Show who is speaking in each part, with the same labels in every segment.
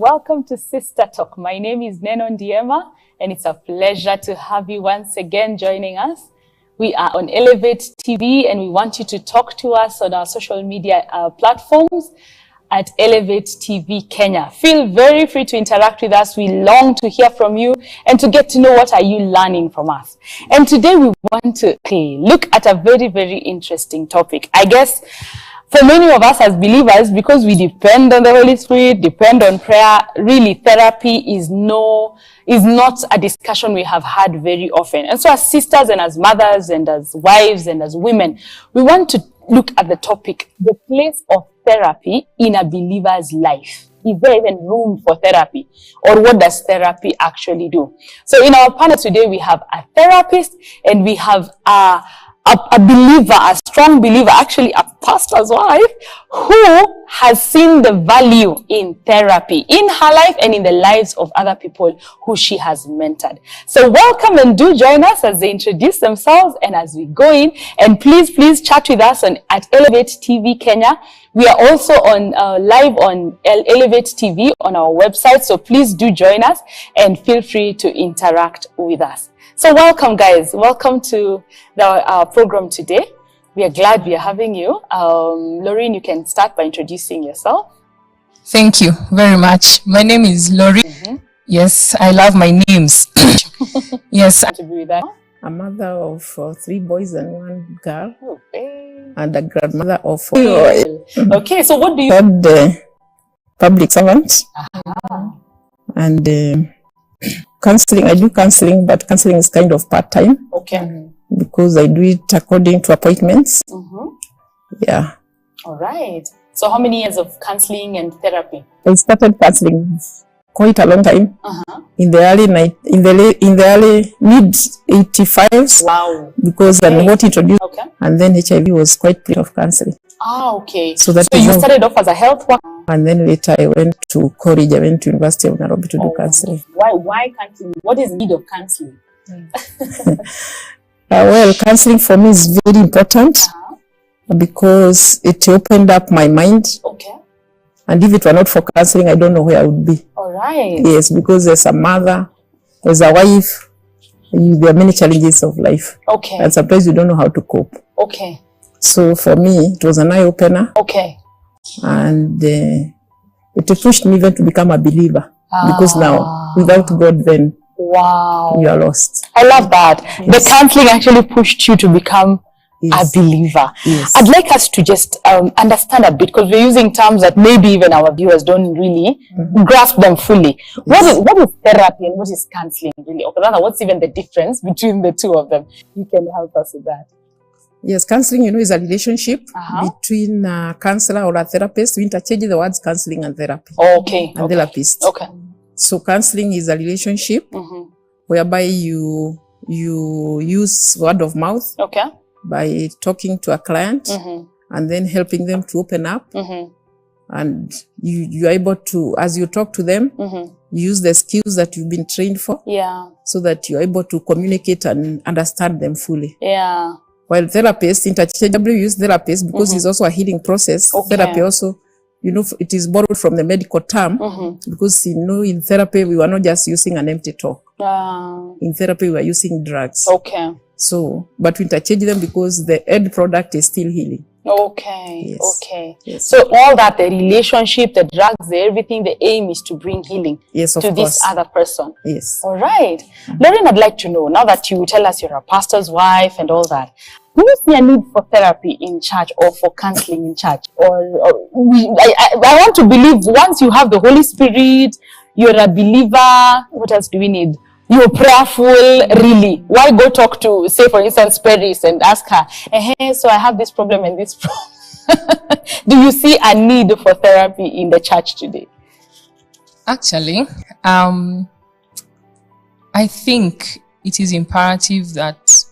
Speaker 1: welcome to SISTA Talk. My name is Nenoh Ndiema, and it's a pleasure to have you once again joining us. We are on Elevate TV, and we want you to talk to us on our social media platforms at Elevate TV Kenya. Feel very free to interact with us. We long to hear from you and to get to know what are you learning from us. And today we want to look at a very, very interesting topic. I guess for many of us as believers, because we depend on the Holy Spirit, depend on prayer, really therapy is not a discussion we have had very often. And so as sisters and as mothers and as wives and as women, we want to look at the topic, the place of therapy in a believer's life. Is there even room for therapy? Or what does therapy actually do? So in our panel today, we have a therapist and we have a believer, a strong believer, actually a pastor's wife, who has seen the value in therapy in her life and in the lives of other people who she has mentored. So welcome, and do join us as they introduce themselves and as we go in. And please chat with us at Elevate TV Kenya. We are also on live on Elevate TV on our website. So please do join us and feel free to interact with us. So welcome, guys. Welcome to our program today. We are glad we are having you. Lorraine, you can start by introducing yourself.
Speaker 2: Thank you very much. My name is Lorraine. Yes, I love my names. Yes.
Speaker 1: To be with us.
Speaker 3: A mother of 3 boys and 1 girl.
Speaker 1: Okay.
Speaker 3: And a grandmother of 4.
Speaker 1: Okay, so what do you...
Speaker 3: Third public servant. And counseling, I do counseling, but counseling is kind of part-time.
Speaker 1: Okay.
Speaker 3: Because I do it according to appointments. Yeah.
Speaker 1: All right. So how many years of counseling and therapy?
Speaker 3: I started counseling quite a long time. In the early mid 85s.
Speaker 1: Wow.
Speaker 3: Because I got introduced.
Speaker 1: Okay.
Speaker 3: And then HIV was quite plenty of counseling.
Speaker 1: Okay.
Speaker 3: So
Speaker 1: you started off as a health worker.
Speaker 3: And then later I went to college. I went to University of Nairobi to do counseling.
Speaker 1: Why counseling? What is the need of counseling?
Speaker 3: Well, counseling for me is very important because it opened up my mind.
Speaker 1: Okay.
Speaker 3: And if it were not for counseling, I don't know where I would be.
Speaker 1: All right.
Speaker 3: Yes, because as a mother, as a wife, there are many challenges of life.
Speaker 1: Okay.
Speaker 3: And sometimes you don't know how to cope.
Speaker 1: Okay.
Speaker 3: So for me, it was an eye-opener.
Speaker 1: Okay.
Speaker 3: And it pushed me even to become a believer. Because now, without God, then
Speaker 1: wow,
Speaker 3: you are lost.
Speaker 1: I love that. Yes. The counseling actually pushed you to become a believer.
Speaker 3: Yes.
Speaker 1: I'd like us to just understand a bit, because we're using terms that maybe even our viewers don't really grasp them fully. Yes. What is therapy and what is counseling really? Or rather, what's even the difference between the two of them? You can help us with that.
Speaker 3: Yes, counseling, is a relationship between a counselor or a therapist. We interchange the words counseling and therapy.
Speaker 1: Okay.
Speaker 3: And therapist.
Speaker 1: Okay.
Speaker 3: So counseling is a relationship whereby you use word of mouth by talking to a client and then helping them to open up. And you're able to, as you talk to them, use the skills that you've been trained for.
Speaker 1: Yeah. So
Speaker 3: that you're able to communicate and understand them fully.
Speaker 1: Yeah.
Speaker 3: While therapists, interchangeably use therapist because it's also a healing process. Okay. Therapy also, it is borrowed from the medical term because, in therapy, we were not just using an empty talk. In therapy, we were using drugs.
Speaker 1: Okay.
Speaker 3: So, but we interchange them because the end product is still healing.
Speaker 1: Okay.
Speaker 3: Yes.
Speaker 1: Okay.
Speaker 3: Yes.
Speaker 1: So all that, the relationship, the drugs, everything, the aim is to bring healing to this other person.
Speaker 3: Yes.
Speaker 1: All right. Lorraine, I'd like to know, now that you tell us you're a pastor's wife and all that, do you see a need for therapy in church or for counseling in church? I want to believe once you have the Holy Spirit, you're a believer, what else do we need? You're prayerful, really. Why go talk to, say, for instance, Paris and ask her, hey, so I have this problem and this problem. Do you see a need for therapy in the church today?
Speaker 2: Actually, I think it is imperative that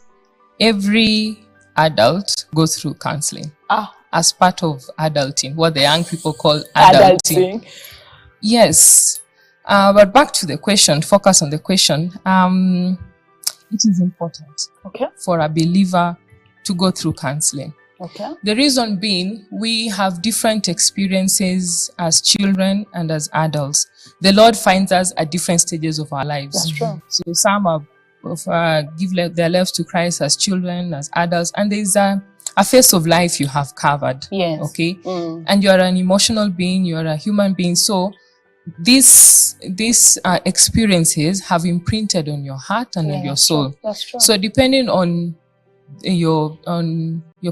Speaker 2: every adult go through counseling as part of adulting, what the young people call adulting. Yes. But back to the question, focus on the question. It is important for a believer to go through counseling.
Speaker 1: Okay.
Speaker 2: The reason being, we have different experiences as children and as adults. The Lord finds us at different stages of our lives.
Speaker 1: That's true.
Speaker 2: So some give their lives to Christ as children, as adults, and there's a phase of life you have covered.
Speaker 1: Yes.
Speaker 2: Okay. And you are an emotional being, you are a human being. So these experiences have imprinted on your heart and on your soul.
Speaker 1: True. That's true.
Speaker 2: So depending on your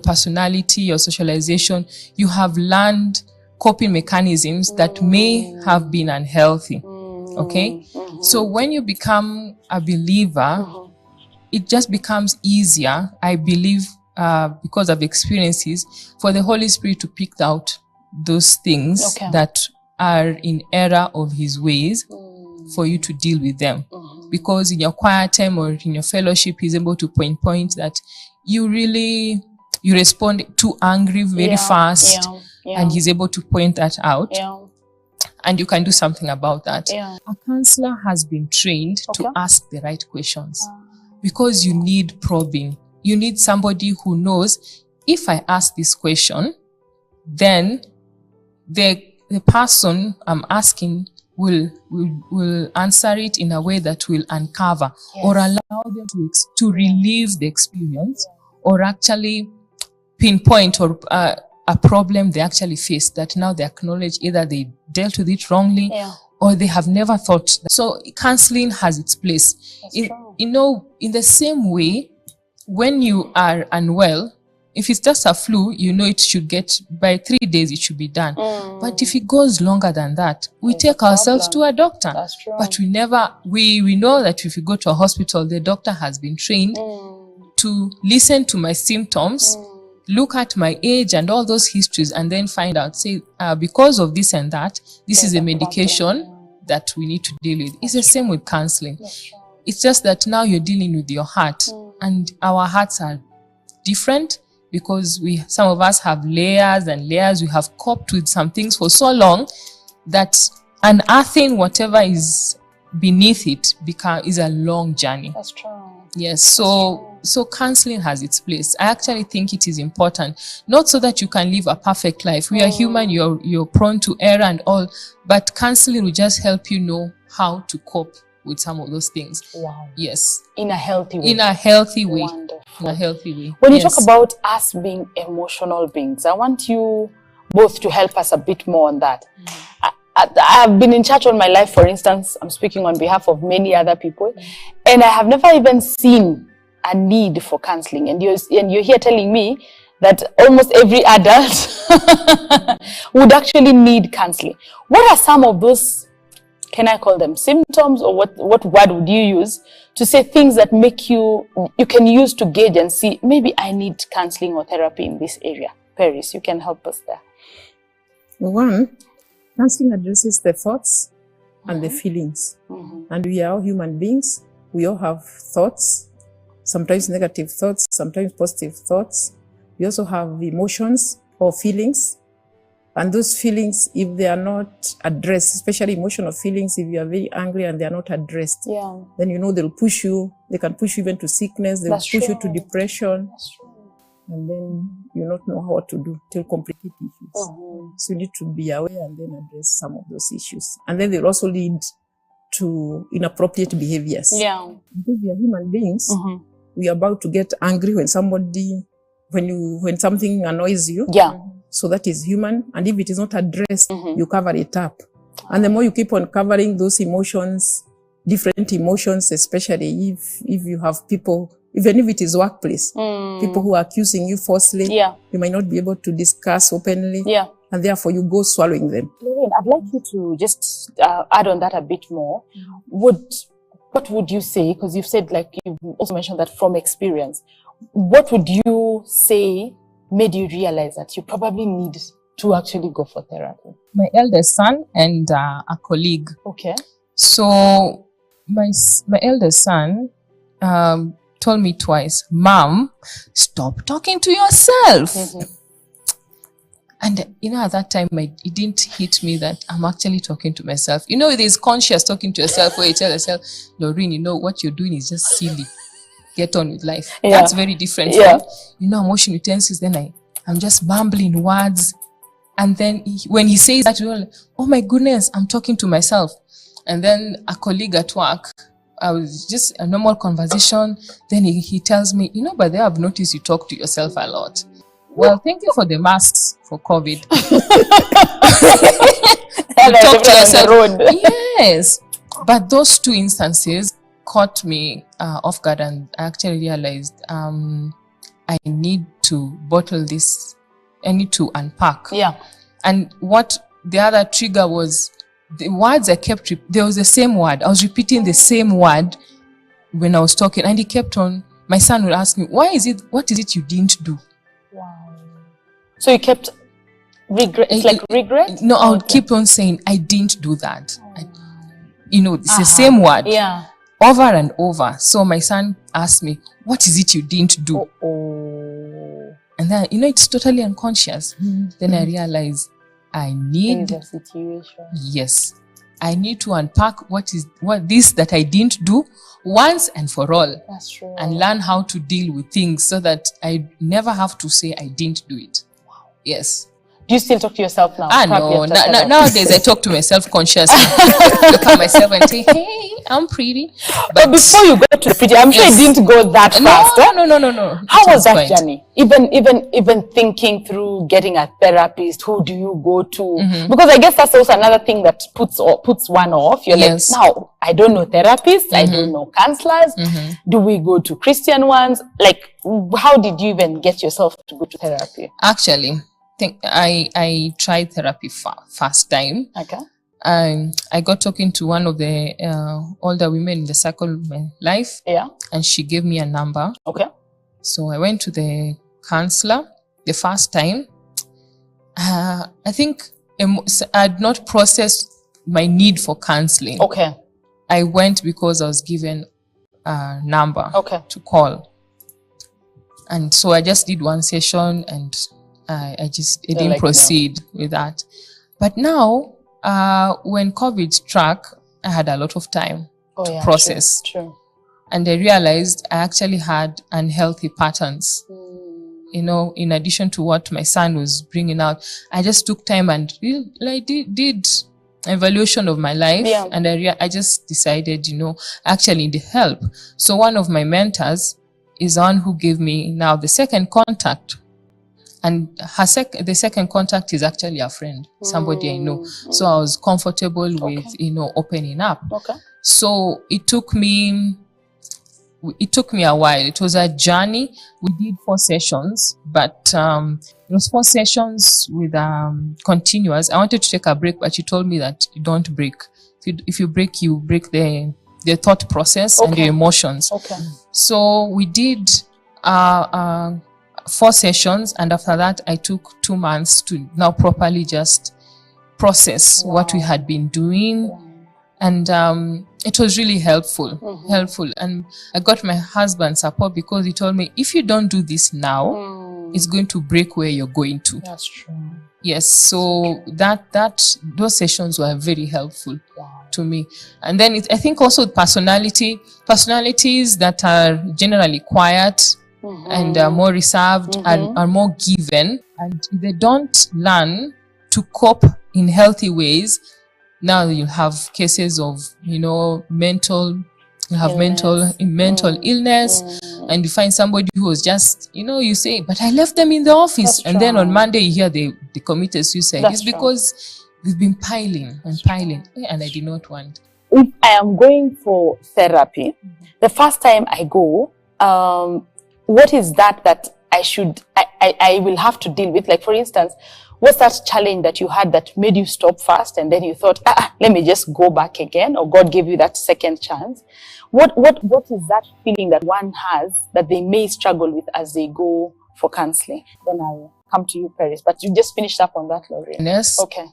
Speaker 2: personality, your socialization, you have learned coping mechanisms that may have been unhealthy. Okay. So when you become a believer, it just becomes easier, I believe, because of experiences, for the Holy Spirit to pick out those things that are in error of his ways, for you to deal with them. Because in your quiet time or in your fellowship, he's able to point that you respond too angry very fast, and he's able to point that out. And you can do something about that. A counselor has been trained to ask the right questions, because you need probing. You need somebody who knows, if I ask this question, then the person I'm asking will answer it in a way that will uncover or allow them to relieve the experience, or actually pinpoint or a problem they actually face that now they acknowledge either they dealt with it wrongly or they have never thought that. So counseling has its place. In the same way, when you are unwell, if it's just a flu, it should get, by 3 days, it should be done. But if it goes longer than that, we take ourselves to a doctor.
Speaker 1: That's true.
Speaker 2: But we know that if you go to a hospital, the doctor has been trained to listen to my symptoms, look at my age and all those histories, and then find out, say, because of this and that, this is a medication that we need to deal with. It's the same with counseling. It's just that now you're dealing with your heart, and our hearts are different, because some of us have layers and layers. We have coped with some things for so long that unearthing whatever is beneath it is a long journey.
Speaker 1: That's true.
Speaker 2: Yes. So counseling has its place. I actually think it is important, not so that you can live a perfect life. We are human. You're prone to error and all, but counseling will just help you know how to cope with some of those things.
Speaker 1: Wow.
Speaker 2: Yes.
Speaker 1: In a healthy way.
Speaker 2: In a healthy way.
Speaker 1: Wonderful.
Speaker 2: In a healthy way.
Speaker 1: When you talk about us being emotional beings, I want you both to help us a bit more on that. I've been in church all my life, for instance. I'm speaking on behalf of many other people, and I have never even seen a need for counseling. And you're here telling me that almost every adult would actually need counseling. What are some of those, can I call them symptoms, or what word would you use to say things that make you can use to gauge and see, maybe I need counseling or therapy in this area? Paris, you can help us there.
Speaker 3: One, counseling addresses the thoughts and the feelings. And we are all human beings. We all have thoughts, sometimes negative thoughts, sometimes positive thoughts. We also have emotions or feelings. And those feelings, if they are not addressed, especially emotional feelings, if you are very angry and they are not addressed, then they'll push you. They can push you even to sickness. They'll push you to depression. That's true. And then you not know what to do till complicated issues. So you need to be aware and then address some of those issues. And then they'll also lead to inappropriate behaviors. Because we are human beings, we are about to get angry when something annoys you. So that is human. And if it is not addressed, you cover it up. And the more you keep on covering those emotions, different emotions, especially if you have people, even if it is workplace, people who are accusing you falsely, you might not be able to discuss openly. And therefore you go swallowing them.
Speaker 1: Lorraine, I'd like you to just add on that a bit more. What would you say, because you've said, like you've also mentioned that from experience, what would you say made you realize that you probably need to actually go for therapy?
Speaker 2: My eldest son and a colleague.
Speaker 1: Okay.
Speaker 2: So my eldest son told me twice, "Mom, stop talking to yourself." And at that time, it didn't hit me that I'm actually talking to myself. There's conscious talking to yourself, where you tell yourself, "Lorraine, what you're doing is just silly. Get on with life." That's very different from, I'm washing utensils, then I'm just mumbling words. And then when he says that, you're like, oh my goodness, I'm talking to myself. And then a colleague at work, I was just a normal conversation. Then he tells me, but I've noticed you talk to yourself a lot. Well, thank you for the masks for COVID. You talk to yourself. Yes. But those two instances caught me off guard, and I actually realized I need to bottle this. I need to unpack. Yeah. And what the other trigger was, the words I kept, there was the same word. I was repeating the same word when I was talking, and he kept on. My son would ask me, what is it you didn't do?
Speaker 1: Wow. So you kept regret? It's like regret?
Speaker 2: No, I would keep on saying, I didn't do that. It's the same word.
Speaker 1: Yeah.
Speaker 2: Over and over. So my son asked me, what is it you didn't do? And then, it's totally unconscious. Then I realized I need
Speaker 1: the situation.
Speaker 2: Yes. I need to unpack what this that I didn't do once and for all.
Speaker 1: That's true.
Speaker 2: And learn how to deal with things so that I never have to say I didn't do it.
Speaker 1: Wow.
Speaker 2: Yes.
Speaker 1: Do you still talk to yourself now?
Speaker 2: No. Nowadays I talk to myself consciously. Look at myself and say, hey, I'm pretty.
Speaker 1: But before you got to the pretty, I'm sure it didn't go that fast.
Speaker 2: No.
Speaker 1: How was that journey? Even thinking through getting a therapist, who do you go to? Because I guess that's also another thing that puts one off. You're like, now, I don't know therapists, I don't know counselors. Do we go to Christian ones? Like, how did you even get yourself to go to therapy?
Speaker 2: Actually, I tried therapy first time.
Speaker 1: Okay.
Speaker 2: I got talking to one of the older women in the circle of my life.
Speaker 1: Yeah.
Speaker 2: And she gave me a number.
Speaker 1: Okay.
Speaker 2: So I went to the counselor the first time. I think I had not processed my need for counseling.
Speaker 1: Okay.
Speaker 2: I went because I was given a number to call. And so I just did one session, and I didn't proceed with that. But now, when COVID struck, I had a lot of time to process.
Speaker 1: True.
Speaker 2: And I realized I actually had unhealthy patterns. In addition to what my son was bringing out, I just took time and did evaluation of my life. Yeah. And I just decided, I actually need help. So one of my mentors is the one who gave me now the second contact. And the second contact is actually a friend, somebody I know. So I was comfortable with, opening up.
Speaker 1: Okay.
Speaker 2: So it took me a while. It was a journey. We did 4 sessions, but it was 4 sessions with continuous. I wanted to take a break, but she told me that you don't break. If you break, you break the thought process and your emotions. Okay. So we did 4 sessions, and after that I took 2 months to now properly just process what we had been doing. And it was really helpful. And I got my husband's support, because he told me, if you don't do this now, it's going to break where you're going to.
Speaker 1: That's true.
Speaker 2: Yes. So those sessions were very helpful to me. And then I think also personalities that are generally quiet and are more reserved and are more given, and if they don't learn to cope in healthy ways, now you have cases of mental illness, and you find somebody who was just you say, but I left them in the office. And then on Monday you hear they committed suicide. It's because we've been piling and piling, and I did not want.
Speaker 1: If I am going for therapy, the first time I go, what is that I will have to deal with? Like, for instance, what's that challenge that you had that made you stop fast, and then you thought, let me just go back again, or God gave you that second chance? What is that feeling that one has that they may struggle with as they go for counseling? Then I'll come to you, Paris. But you just finished up on that, Laurie.
Speaker 2: Yes.
Speaker 1: Okay.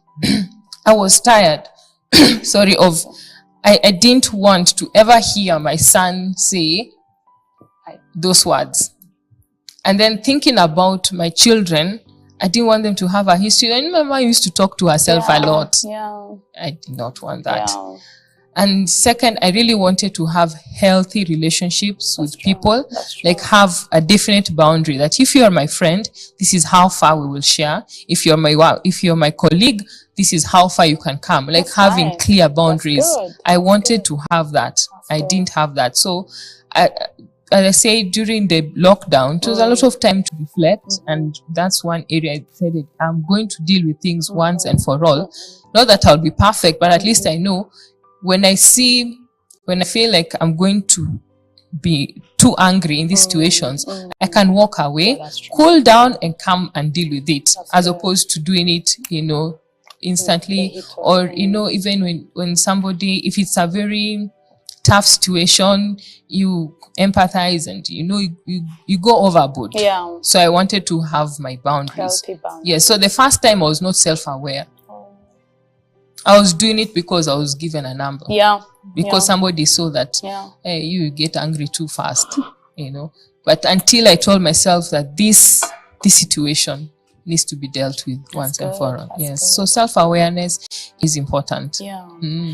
Speaker 2: I was tired. I didn't want to ever hear my son say those words. And then thinking about my children, I didn't want them to have a history. And my mom used to talk to herself a lot.
Speaker 1: Yeah.
Speaker 2: I did not want that. And second, I really wanted to have healthy relationships with people, like have a definite boundary that if you are my friend, this is how far we will share. If you're my colleague, this is how far you can come. Like having clear boundaries. I wanted to have that. I didn't have that. So as I say, during the lockdown, it was a lot of time to reflect. And that's one area I said, I'm going to deal with things once and for all. Not that I'll be perfect, but at least I know when I feel like I'm going to be too angry in these situations, I can walk away, cool down and come and deal with it, as opposed to doing it, instantly, or, even when somebody, if it's a very tough situation, you empathize and, you go overboard. Yeah. So I wanted to have my boundaries. Yeah. So the first time I was not self-aware. I was doing it because I was given a number. Yeah. Because somebody saw that, hey, you get angry too fast, But until I told myself that this situation needs to be dealt with once and for all. Yes. So self-awareness is important. Yeah.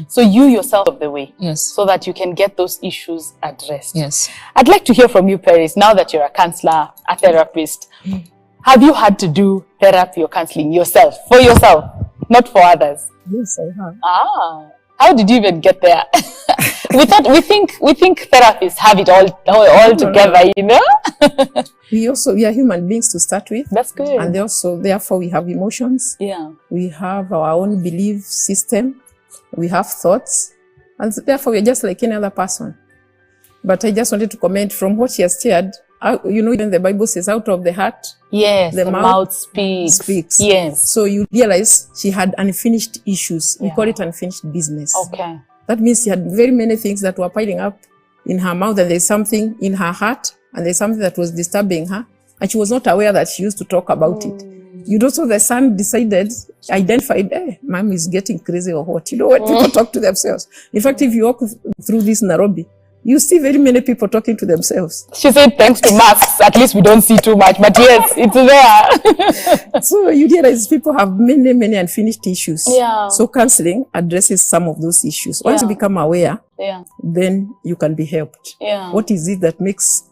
Speaker 1: So you yourself of the way.
Speaker 2: Yes.
Speaker 1: So that you can get those issues addressed.
Speaker 2: Yes.
Speaker 1: I'd like to hear from you, Paris, now that you're a counselor, a therapist. Have you had to do therapy or counseling yourself, for yourself, not for others?
Speaker 3: Yes, I have.
Speaker 1: How did you even get there? we think therapists have it all together,
Speaker 3: We are human beings to start with.
Speaker 1: That's good.
Speaker 3: And therefore we have emotions.
Speaker 1: Yeah.
Speaker 3: We have our own belief system. We have thoughts. And therefore we are just like any other person. But I just wanted to comment from what she has shared. Even the Bible says, out of the heart,
Speaker 1: yes, the mouth speaks. Yes.
Speaker 3: So you realize she had unfinished issues. We call it unfinished business.
Speaker 1: Okay.
Speaker 3: That means she had very many things that were piling up in her mouth, and there's something in her heart, and there's something that was disturbing her, and she was not aware that she used to talk about it. So the son identified, mom is getting crazy or what? When people talk to themselves. In fact, if you walk through this Nairobi, you see very many people talking to themselves.
Speaker 1: She said, thanks to masks, at least we don't see too much. But yes, it's there.
Speaker 3: So you realize people have many, many unfinished issues.
Speaker 1: Yeah.
Speaker 3: So counseling addresses some of those issues. Once you become aware, then you can be helped.
Speaker 1: Yeah.
Speaker 3: What is it that makes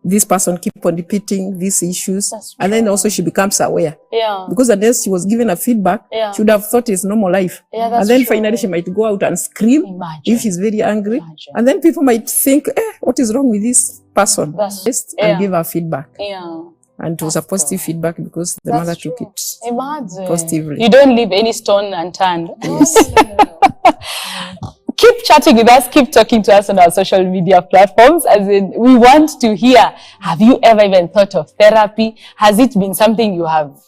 Speaker 3: this person keep on repeating these issues? And then also she becomes aware.
Speaker 1: Yeah.
Speaker 3: Because unless she was given a feedback, she would have thought it's normal life.
Speaker 1: Yeah, that's
Speaker 3: and then
Speaker 1: true.
Speaker 3: finally she might go out and scream if she's very angry. And then people might think, what is wrong with this person? And give her feedback.
Speaker 1: Yeah.
Speaker 3: And it was a positive feedback because the mother took it positively.
Speaker 1: You don't leave any stone unturned.
Speaker 3: Yes.
Speaker 1: Keep chatting with us, keep talking to us on our social media platforms, as in we want to hear, have you ever even thought of therapy? Has it been something you have,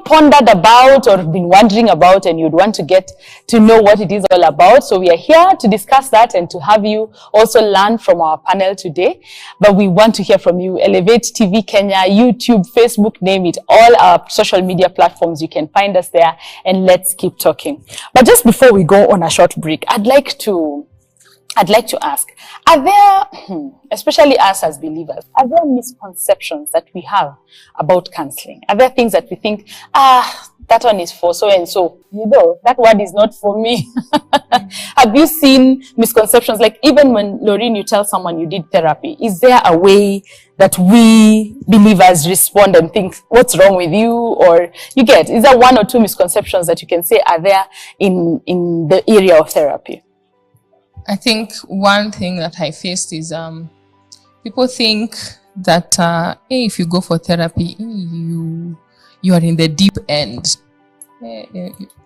Speaker 1: pondered about or been wondering about, and you'd want to get to know what it is all about? So we are here to discuss that and to have you also learn from our panel today. But we want to hear from you. Elevate TV Kenya, YouTube, Facebook, name it, all our social media platforms. You can find us there, and let's keep talking. But just before we go on a short break, I'd like to ask, are there, especially us as believers, are there misconceptions that we have about counseling? Are there things that we think, that one is for so and so, that word is not for me? Have you seen misconceptions? Like even when, Laureen, you tell someone you did therapy, is there a way that we believers respond and think, what's wrong with you? Or is there one or two misconceptions that you can say are there in the area of therapy?
Speaker 2: I think one thing that I faced is people think that if you go for therapy, you are in the deep end.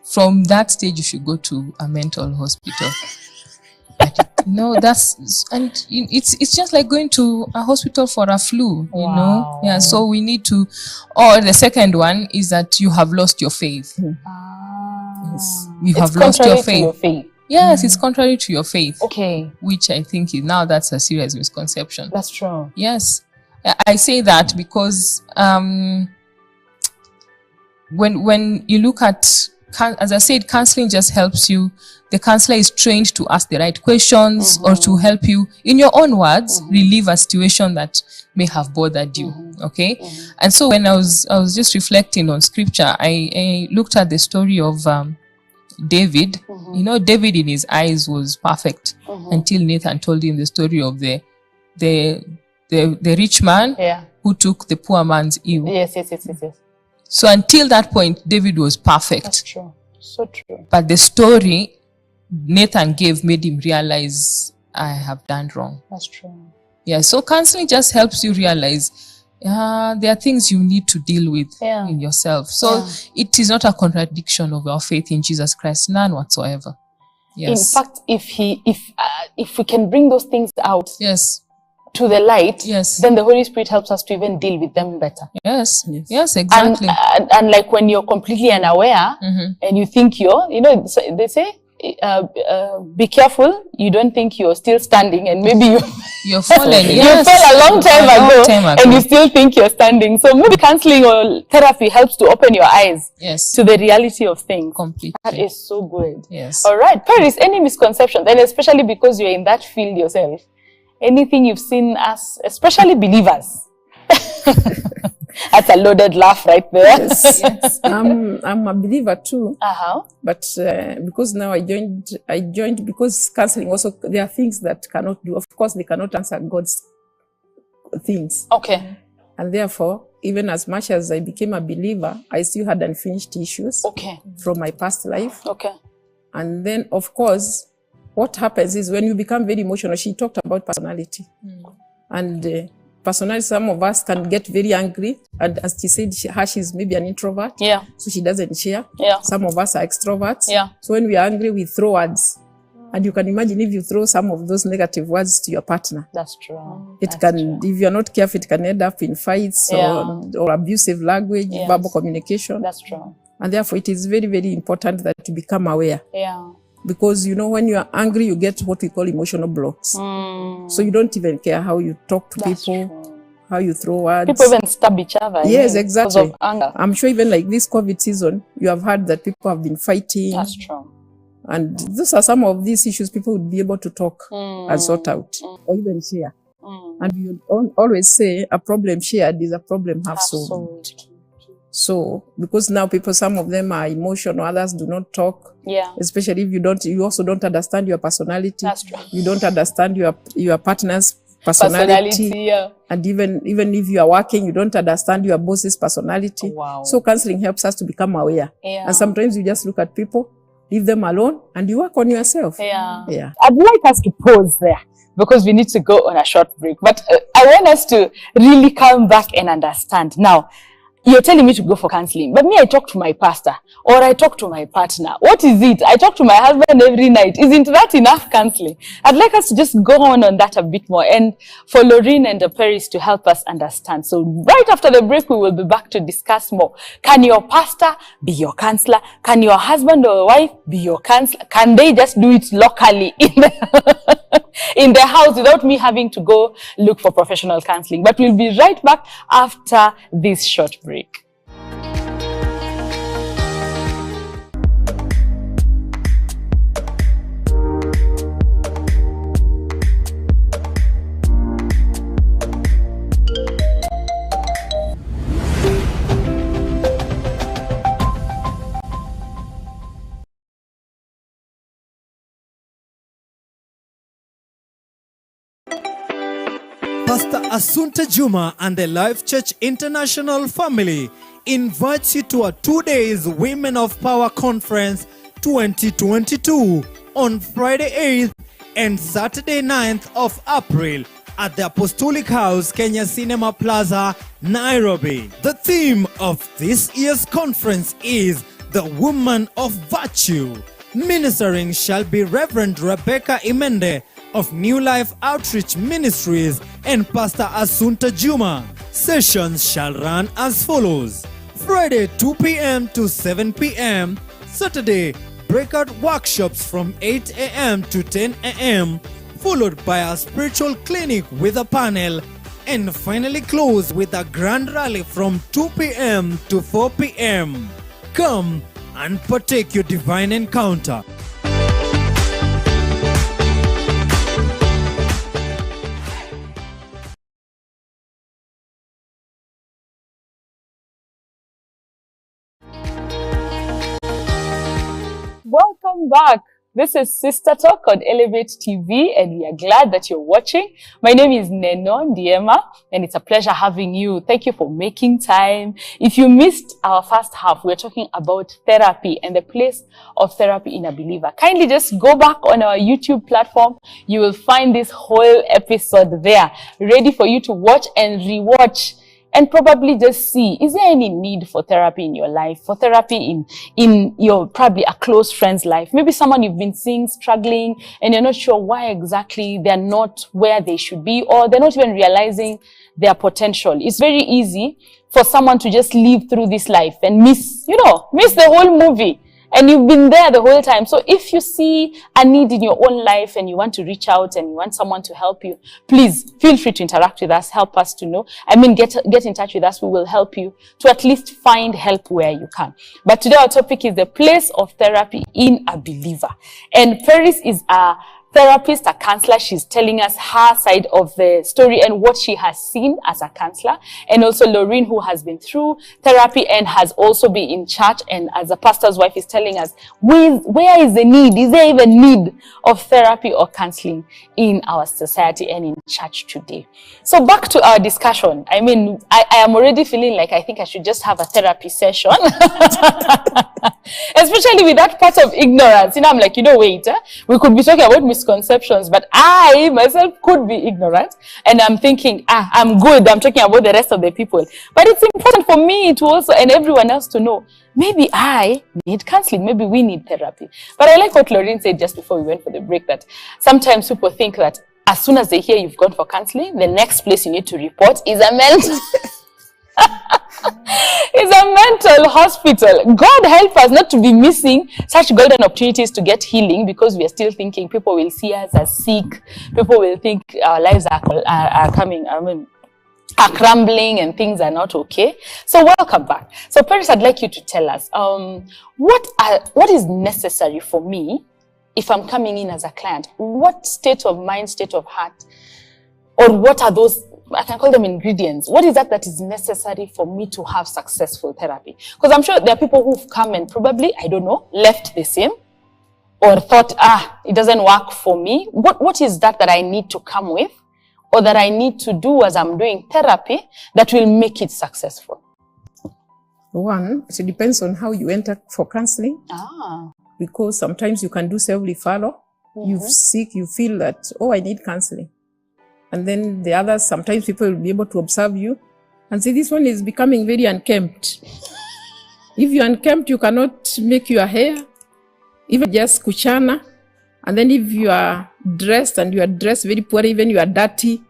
Speaker 2: From that stage, you should go to a mental hospital. No, it's just like going to a hospital for a flu, Yeah, so we need to, or the second one is that you have lost your faith.
Speaker 3: Yes.
Speaker 2: You have lost your faith. Yes, it's contrary to your faith. Okay. Which I think that's a serious misconception.
Speaker 1: That's true.
Speaker 2: Yes. I say that because when you look at, as I said, counseling just helps you. The counselor is trained to ask the right questions or to help you, in your own words, relieve a situation that may have bothered you. Okay. And so when I was just reflecting on scripture, I looked at the story of David, David in his eyes was perfect until Nathan told him the story of the rich man who took the poor man's ewe.
Speaker 1: Yes.
Speaker 2: So until that point, David was perfect.
Speaker 1: That's true. So true.
Speaker 2: But the story Nathan gave made him realize, I have done wrong.
Speaker 1: That's true.
Speaker 2: Yeah, so counseling just helps you realize there are things you need to deal with in yourself. So it is not a contradiction of our faith in Jesus Christ, none whatsoever. Yes.
Speaker 1: In fact, if we can bring those things out to the light, then the Holy Spirit helps us to even deal with them better.
Speaker 2: Yes, exactly.
Speaker 1: And like when you're completely unaware and you think they say, be careful, you don't think you're still standing, and maybe
Speaker 2: you're fallen.
Speaker 1: You fell a long time ago and you still think you're standing. So maybe counseling or therapy helps to open your eyes to the reality of things.
Speaker 2: Completely.
Speaker 1: That is so good.
Speaker 2: Yes.
Speaker 1: All right, Paris, any misconceptions, and especially because you're in that field yourself, anything you've seen as, especially believers? That's a loaded laugh right there.
Speaker 3: Yes. I'm a believer too. But because now I joined because counseling also, there are things that cannot do. Of course, they cannot answer God's things.
Speaker 1: Okay.
Speaker 3: And therefore, even as much as I became a believer, I still had unfinished issues from my past life.
Speaker 1: Okay.
Speaker 3: And then, of course, what happens is when you become very emotional, she talked about personality. And personality, some of us can get very angry. And as she said, she's maybe an introvert.
Speaker 1: Yeah.
Speaker 3: So she doesn't share.
Speaker 1: Yeah.
Speaker 3: Some of us are extroverts.
Speaker 1: Yeah.
Speaker 3: So when we are angry, we throw words. And you can imagine if you throw some of those negative words to your partner.
Speaker 1: That's true.
Speaker 3: If you're not careful, it can end up in fights or abusive language, verbal communication.
Speaker 1: That's true.
Speaker 3: And therefore, it is very, very important that you become aware.
Speaker 1: Yeah.
Speaker 3: Because, when you are angry, you get what we call emotional blocks. So you don't even care how you talk to people, how you throw words.
Speaker 1: People even stab each other.
Speaker 3: Yes, exactly.
Speaker 1: Because of anger.
Speaker 3: I'm sure even like this COVID season, you have heard that people have been fighting.
Speaker 1: That's true.
Speaker 3: And those are some of these issues people would be able to talk and sort out or even share. And we always say a problem shared is a problem half solved. So, because now some of them are emotional, others do not talk.
Speaker 1: Yeah.
Speaker 3: Especially if you also don't understand your personality.
Speaker 1: That's true.
Speaker 3: You don't understand your partner's personality. And even if you are working, you don't understand your boss's personality.
Speaker 1: Wow.
Speaker 3: So counseling helps us to become aware.
Speaker 1: Yeah.
Speaker 3: And sometimes you just look at people, leave them alone, and you work on yourself.
Speaker 1: Yeah. I'd like us to pause there because we need to go on a short break. But I want us to really come back and understand. Now, you're telling me to go for counseling, but me, I talk to my pastor or I talk to my partner. What is it? I talk to my husband every night. Isn't that enough counseling? I'd like us to just go on that a bit more and for Lorraine and Paris to help us understand. So right after the break, we will be back to discuss more. Can your pastor be your counselor? Can your husband or wife be your counselor? Can they just do it locally in the house without me having to go look for professional counseling? But we'll be right back after this short break.
Speaker 4: Pastor Assunta Juma and the Life Church International family invites you to a 2 days Women of Power Conference 2022 on Friday 8th and Saturday 9th of April at the Apostolic House, Kenya Cinema Plaza, Nairobi. The theme of this year's conference is the Woman of Virtue. Ministering shall be Reverend Rebecca Imende of New Life Outreach Ministries and Pastor Assunta Juma. Sessions shall run as follows: Friday 2 p.m. to 7 p.m. Saturday, breakout workshops from 8 a.m. to 10 a.m. followed by a spiritual clinic with a panel, and finally close with a grand rally from 2 p.m. to 4 p.m. Come and partake your divine encounter.
Speaker 1: welcome back. This is SISTA Talk on Elevate TV, and we are glad that you're watching. My name is Nenoh Ndiema, and it's a pleasure having you. Thank you for making time. If you missed our first half, we're talking about therapy and the place of therapy in a believer. Kindly just go back on our YouTube platform. You will find this whole episode there, ready for you to watch and rewatch. And probably just see, is there any need for therapy in your life? For therapy in your probably a close friend's life? Maybe someone you've been seeing struggling and you're not sure why exactly they're not where they should be, or they're not even realizing their potential. It's very easy for someone to just live through this life and miss the whole movie. And you've been there the whole time. So if you see a need in your own life and you want to reach out and you want someone to help you, please feel free to interact with us. Help us to know. Get in touch with us. We will help you to at least find help where you can. But today our topic is the place of therapy in a believer. And Paris is a therapist, a counselor. She's telling us her side of the story and what she has seen as a counselor. And also Lorraine, who has been through therapy and has also been in church and as a pastor's wife, is telling us where is the need? Is there even need of therapy or counseling in our society and in church today? So back to our discussion. I am already feeling like I think I should just have a therapy session. Especially with that part of ignorance. I'm like, wait, we could be talking about misconceptions, but I myself could be ignorant, and I'm thinking, I'm good, I'm talking about the rest of the people. But it's important for me to also, and everyone else to know, maybe I need counseling, maybe we need therapy. But I like what Lorraine said just before we went for the break, that sometimes people think that as soon as they hear you've gone for counseling, the next place you need to report is a mental it's a mental hospital. God help us not to be missing such golden opportunities to get healing, because we are still thinking people will see us as sick. People will think our lives are crumbling and things are not okay. So welcome back. So Paris, I'd like you to tell us what is necessary for me if I'm coming in as a client. What state of mind, state of heart, or what are those, I can call them ingredients. What is that is necessary for me to have successful therapy? Because I'm sure there are people who've come and probably, left the same, or thought, it doesn't work for me. What is that I need to come with, or that I need to do as I'm doing therapy that will make it successful?
Speaker 3: One, it depends on how you enter for counseling. Because sometimes you can do self-referral. Mm-hmm. You feel that, I need counseling. And then the others, sometimes people will be able to observe you and say, this one is becoming very unkempt. If you're unkempt, you cannot make your hair, even just kuchana. And then if you are dressed and you are dressed very poorly, even you are dirty,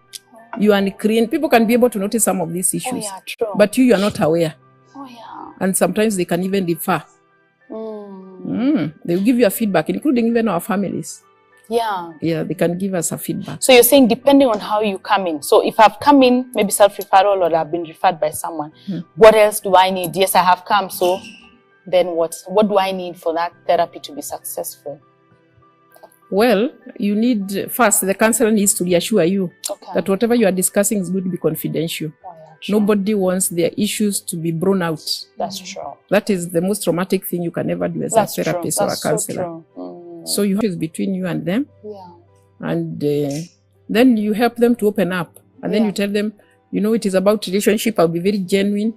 Speaker 3: you are unclean, people can be able to notice some of these issues.
Speaker 1: True.
Speaker 3: But you are not aware. And sometimes they can even refer. They will give you a feedback, including even our families. Yeah, they can give us a feedback. So
Speaker 1: you're saying depending on how you come in. So if I've come in, maybe self-referral, or I've been referred by someone, what else do I need? Yes, I have come. So then what do I need for that therapy to be successful?
Speaker 3: Well, you need, first, the counselor needs to reassure you that whatever you are discussing is going to be confidential. Nobody wants their issues to be blown out.
Speaker 1: That's true.
Speaker 3: That is the most traumatic thing you can ever do as a therapist or a counselor. So you have it between you and them. And then you help them to open up. And then you tell them, it is about relationship. I'll be very genuine.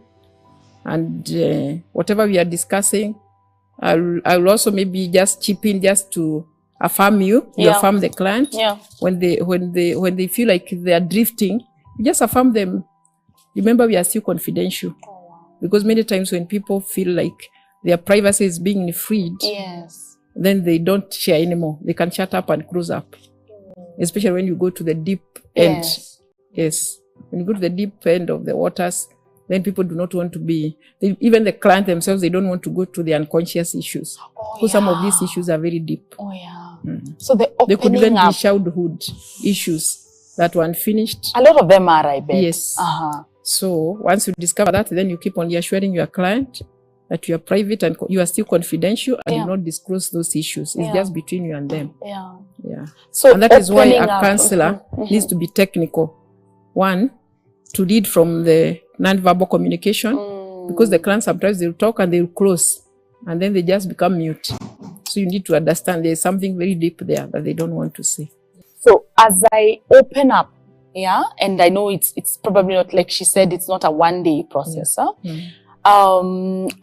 Speaker 3: And whatever we are discussing, I'll also maybe just chip in just to affirm you. You affirm the client. When they feel like they are drifting, you just affirm them. Remember, we are still confidential. Because many times when people feel like their privacy is being freed, then they don't share anymore. They can shut up and close up. Especially when you go to the deep end. Yes. When you go to the deep end of the waters, then people do not want to be, even the client themselves, they don't want to go to the unconscious issues. Because some of these issues are very deep.
Speaker 1: So they
Speaker 3: could even be childhood issues that were unfinished.
Speaker 1: A lot of them are, I bet.
Speaker 3: Yes. So once you discover that, then you keep on reassuring your client that you are private and you are still confidential and do not disclose those issues. It's just between you and them. So and that is why a counselor needs to be technical. One, to read from the non-verbal communication, because the client sometimes they'll talk and they'll close and then they just become mute. So So you need to understand there's something very deep there that they don't want to see.
Speaker 1: So as I open up, yeah, and I know it's probably not, like she said, it's not a one-day process. Huh?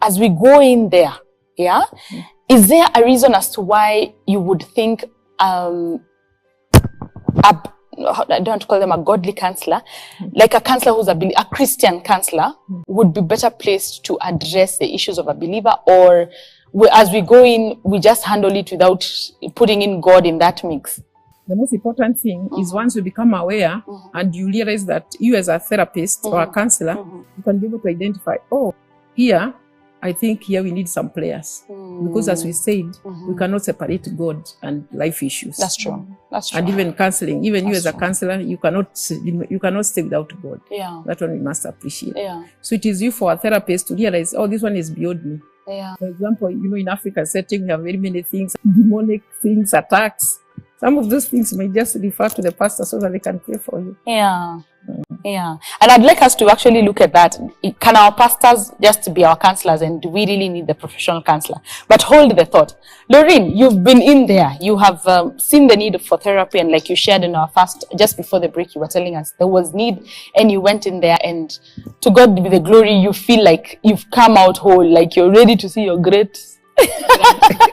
Speaker 1: As we go in there, yeah, is there a reason as to why you would think I don't want to call them a godly counselor, like a counselor who's a Christian counselor would be better placed to address the issues of a believer, or as we go in, we just handle it without putting in God in that mix?
Speaker 3: The most important thing is once you become aware and you realize that you as a therapist or a counselor, you can be able to identify, oh, here, I think here we need some players. Because as we said, we cannot separate God and life issues.
Speaker 1: That's true. That's true.
Speaker 3: And even counseling, even you as a counselor, you cannot stay without God.
Speaker 1: Yeah.
Speaker 3: That one we must appreciate.
Speaker 1: Yeah.
Speaker 3: So it is you for a therapist to realize, oh, this one is beyond me.
Speaker 1: Yeah.
Speaker 3: For example, in African setting, we have very many things, demonic things, attacks. Some of those things may just refer to the pastor so that they can pray for you.
Speaker 1: Yeah. Yeah. And I'd like us to actually look at that. Can our pastors just be our counselors, and do we really need the professional counselor? But hold the thought. Lorraine, you've been in there. You have seen the need for therapy, and like you shared in our first, just before the break, you were telling us there was need, and you went in there, and to God be the glory, you feel like you've come out whole, like you're ready to see your great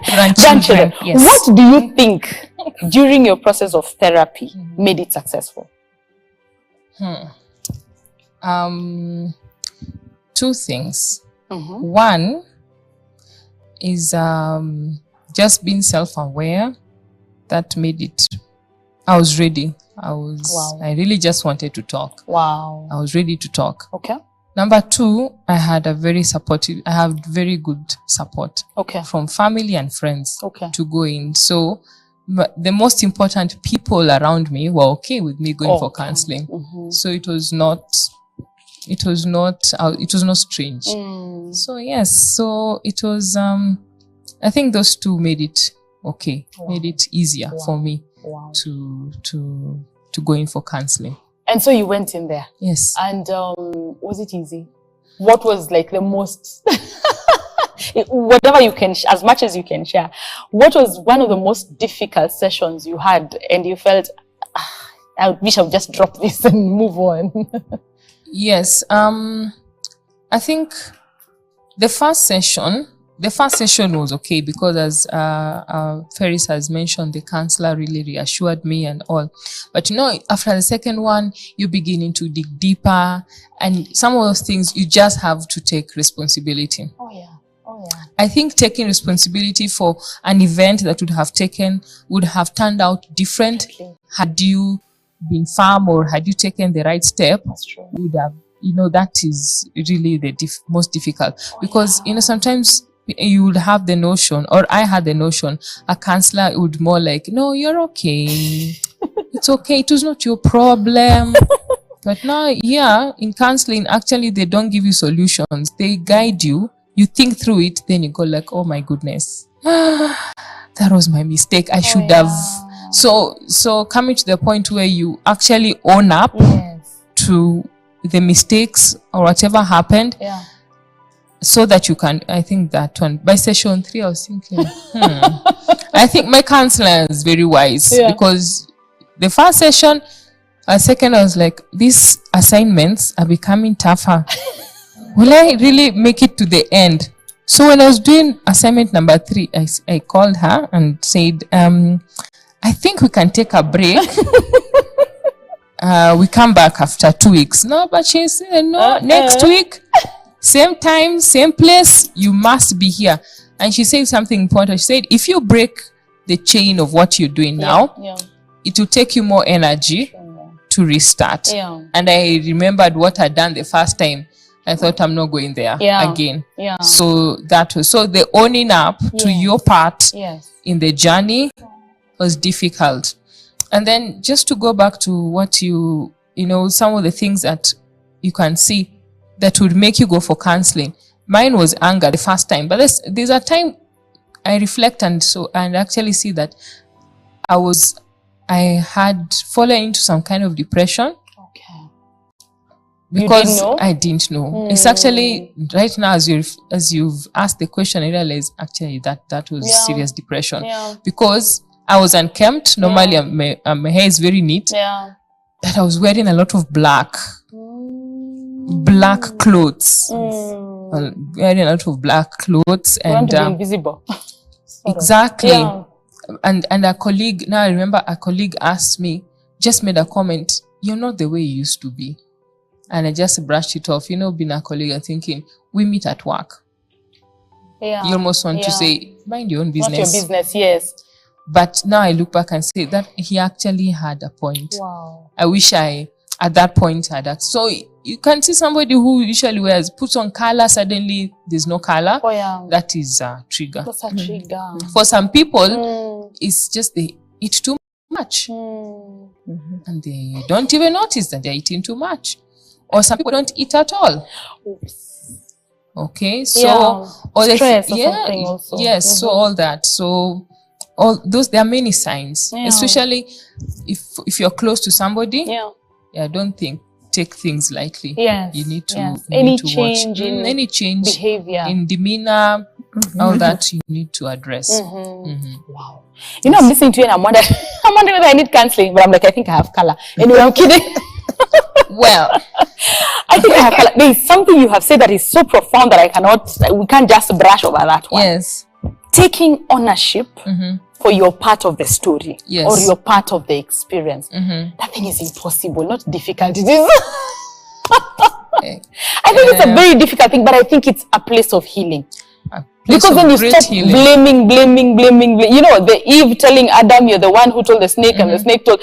Speaker 1: grandchildren. Yes. What do you think during your process of therapy made it successful?
Speaker 2: Two things. One is just being self-aware. That made it. I was ready. I really just wanted to talk.
Speaker 1: Wow.
Speaker 2: I was ready to talk.
Speaker 1: Okay.
Speaker 2: Number two, I had very good support.
Speaker 1: Okay.
Speaker 2: From family and friends.
Speaker 1: Okay.
Speaker 2: To go in. So the most important people around me were okay with me going for counseling. So it was not strange. So yes, so it was, I think those two made it okay, made it easier for me to go in for counseling. And
Speaker 1: so you went in there?
Speaker 2: Yes.
Speaker 1: And was it easy? What was like the most, whatever you can, as much as you can share, what was one of the most difficult sessions you had and you felt, I wish I would just drop this and move on?
Speaker 2: Yes. I think the first session was okay because as Ferris has mentioned, the counselor really reassured me and all. But after the second one, you're beginning to dig deeper, and some of those things you just have to take responsibility.
Speaker 1: Oh yeah.
Speaker 2: I think taking responsibility for an event that would have turned out different had you been firm or had you taken the right step.
Speaker 1: That's true.
Speaker 2: Would have, that is really the most difficult because, sometimes you would have the notion, or I had the notion, a counselor would more like, no, you're okay. It's okay. It was not your problem. But now, in counseling, actually, they don't give you solutions. They guide you. You think through it, then you go like, oh my goodness, that was my mistake. I should have. So coming to the point where you actually own up to the mistakes or whatever happened, so that you can, I think that one, by session 3, I was thinking, I think my counselor is very wise because the first session, second, I was like, these assignments are becoming tougher. Will I really make it to the end? So when I was doing assignment number 3, I called her and said, I think we can take a break. We come back after 2 weeks. No, but she said, no, next week, same time, same place, you must be here. And she said something important. She said, if you break the chain of what you're doing now, it will take you more energy to restart. And I remembered what I'd done the first time. I thought I'm not going there again. So that was, so the owning up to your part in the journey was difficult. And then just to go back to what some of the things that you can see that would make you go for counseling. Mine was anger the first time, but there's a time I reflect and actually see that I had fallen into some kind of depression. Because I didn't know. It's actually right now, as you've asked the question, I realized actually that was serious depression. Because I was unkempt. Normally, my hair is very neat. But I was wearing a lot of black clothes. Wearing a lot of black clothes and
Speaker 1: invisible.
Speaker 2: Exactly. And a colleague, now I remember a colleague asked me, just made a comment, "You're not the way you used to be." And I just brushed it off. Being a colleague and thinking, we meet at work. You almost want to say, mind your own business.
Speaker 1: Not your business, yes.
Speaker 2: But now I look back and say that he actually had a point.
Speaker 1: Wow.
Speaker 2: I wish I, at that point, had that. So you can see somebody who usually puts on color, suddenly there's no color. That is a trigger.
Speaker 1: That's a trigger.
Speaker 2: For some people, it's just they eat too much. And they don't even notice that they're eating too much. Or some people don't eat at all.
Speaker 1: Oops.
Speaker 2: Okay, so all
Speaker 1: stress or something also.
Speaker 2: Yes, so all that. So all those, there are many signs, especially if you're close to somebody. Don't take things lightly.
Speaker 1: You
Speaker 2: need to
Speaker 1: any
Speaker 2: to
Speaker 1: change
Speaker 2: watch
Speaker 1: in
Speaker 2: any change
Speaker 1: behavior,
Speaker 2: in demeanor, all that you need to address.
Speaker 1: Wow. I'm listening to you and I'm wondering whether I need counseling, but I'm like, I think I have color. Anyway, I'm kidding.
Speaker 2: Well,
Speaker 1: I think I have color. There is something you have said that is so profound that we can't just brush over that one.
Speaker 2: Yes.
Speaker 1: Taking ownership for your part of the story or your part of the experience. That thing is impossible, not difficult. It is. I think it's a very difficult thing, but I think it's a place of healing. Because then you stop blaming. The Eve telling Adam, you're the one who told the snake, and the snake told,